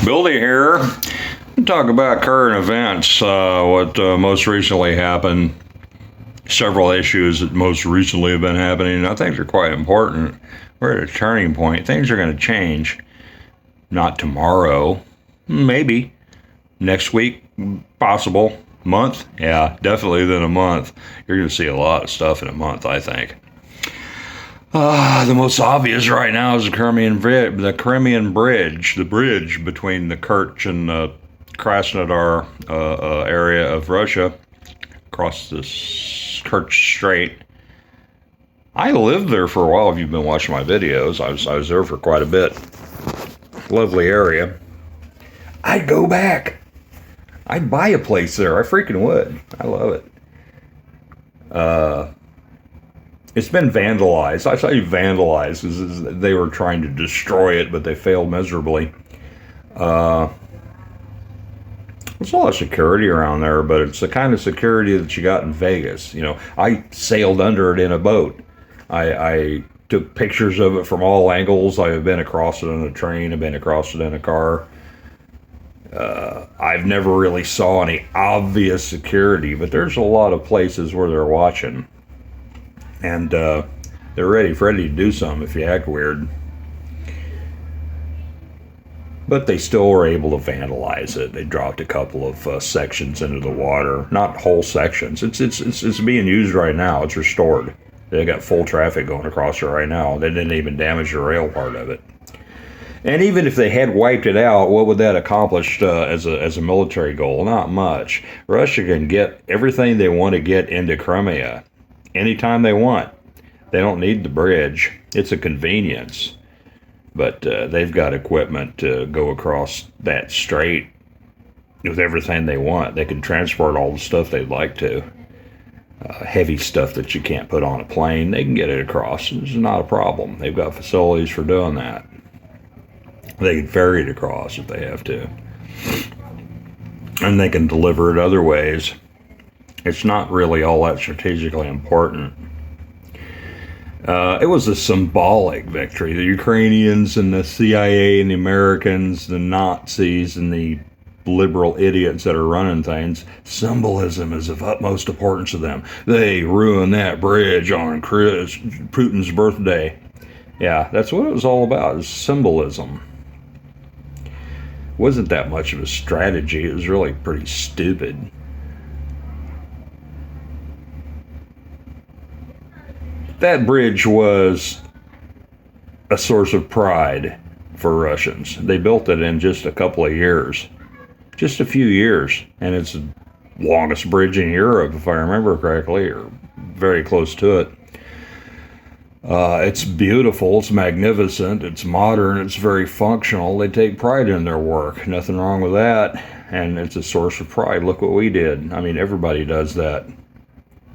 Billy here. Talk about current events. What most recently happened. Several issues that most recently have been happening. I think they're quite important. We're at a turning point. Things are going to change. Not tomorrow. Maybe. Next week. Possible. Month? Yeah, definitely within a month. You're going to see a lot of stuff in a month, I think. The most obvious right now is the Crimean Bridge, the bridge between the Kerch and Krasnodar area of Russia, across this Kerch Strait. I lived there for a while. If you've been watching my videos, I was there for quite a bit. Lovely area. I'd go back. I'd buy a place there. I freaking would. I love it. It's been vandalized. I say vandalized because they were trying to destroy it, but they failed miserably. There's a lot of security around there, but it's the kind of security that you got in Vegas. You know, I sailed under it in a boat. I took pictures of it from all angles. I've been across it on a train. I've been across it in a car. I've never really saw any obvious security, but there's a lot of places where they're watching. And they're ready to do something if you act weird. But they still were able to vandalize it. They dropped a couple of sections into the water. Not whole sections. It's being used right now. It's restored. They got full traffic going across it right now. They didn't even damage the rail part of it. And even if they had wiped it out, what would that accomplish as a military goal? Not much. Russia can get everything they want to get into Crimea anytime they want. They don't need the bridge. It's a convenience. But they've got equipment to go across that strait with everything they want. They can transport all the stuff they'd like to. Heavy stuff that you can't put on a plane, they can get it across. It's not a problem. They've got facilities for doing that. They can ferry it across if they have to. And they can deliver it other ways. It's not really all that strategically important. It was a symbolic victory. The Ukrainians and the CIA and the Americans, the Nazis and the liberal idiots that are running things, symbolism is of utmost importance to them. They ruined that bridge on Putin's birthday. Yeah, that's what it was all about, is symbolism. Wasn't that much of a strategy. It was really pretty stupid. That bridge was a source of pride for Russians. They built it in just a couple of years. Just a few years. And it's the longest bridge in Europe, if I remember correctly, or very close to it. It's beautiful, it's magnificent, it's modern, it's very functional. They take pride in their work. Nothing wrong with that. And it's a source of pride. Look what we did. I mean, everybody does that.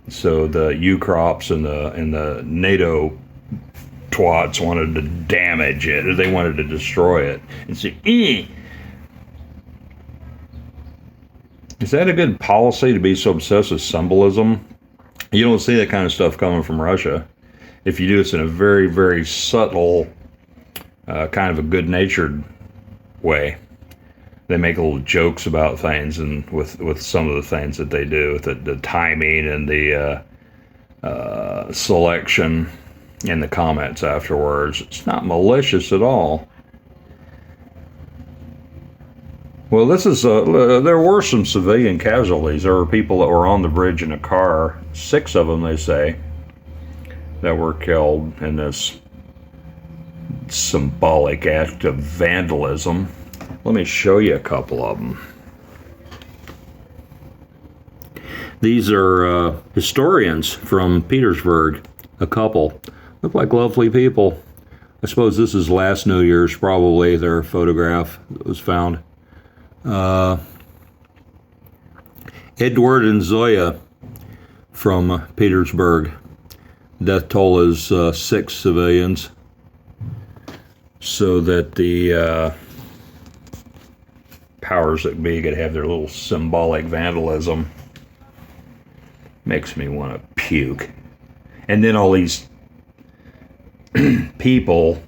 So the Ukrops and the NATO twats wanted to damage it. They wanted to destroy it. And say, Is that a good policy to be so obsessed with symbolism? You don't see that kind of stuff coming from Russia. If you do, it's in a very, very subtle, kind of a good-natured way. They make little jokes about things, and with some of the things that they do, with the timing and the selection and the comments afterwards. It's not malicious at all. Well, this is there were some civilian casualties. There were people that were on the bridge in a car. 6 of them, they say, that were killed in this symbolic act of vandalism. Let me show you a couple of them. These are historians from Petersburg, a couple. Look like lovely people. I suppose this is last New Year's, probably, their photograph that was found. Edward and Zoya from Petersburg. Death toll is 6 civilians. So that the powers that be could have their little symbolic vandalism. Makes me want to puke. And then all these people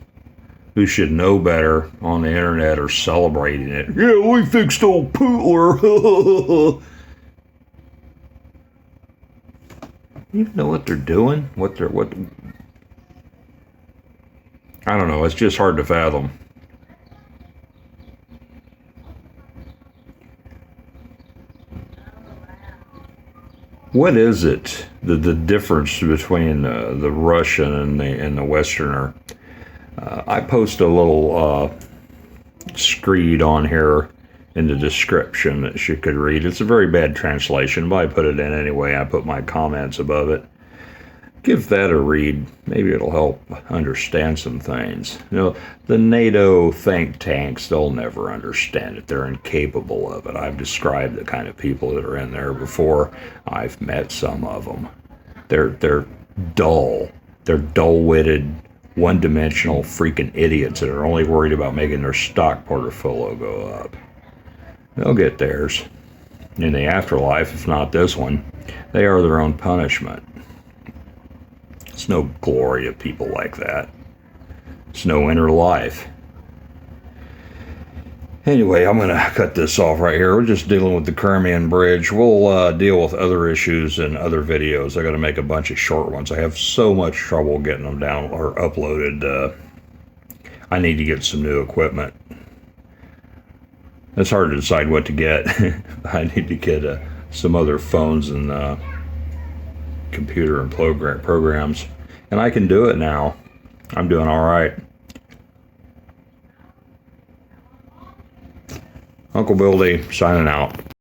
who should know better on the internet are celebrating it. Yeah, we fixed old Pootler. You know what they're doing? What? I don't know. It's just hard to fathom. What is it? The difference between the Russian and the Westerner? I post a little screed on here in the description that you could read. It's a very bad translation, but I put it in anyway. I put my comments above it. Give that a read. Maybe it'll help understand some things. You know, the NATO think tanks, they'll never understand it. They're incapable of it. I've described the kind of people that are in there before. I've met some of them. They're dull. They're dull-witted, one-dimensional freaking idiots that are only worried about making their stock portfolio go up. They'll get theirs. In the afterlife, if not this one, they are their own punishment. It's no glory of people like that. It's no inner life. Anyway, I'm going to cut this off right here. We're just dealing with the Crimean Bridge. We'll deal with other issues in other videos. I got to make a bunch of short ones. I have so much trouble getting them down or uploaded. I need to get some new equipment. It's hard to decide what to get. I need to get some other phones and computer and programs, and I can do it now. I'm doing all right. Uncle Bill D signing out.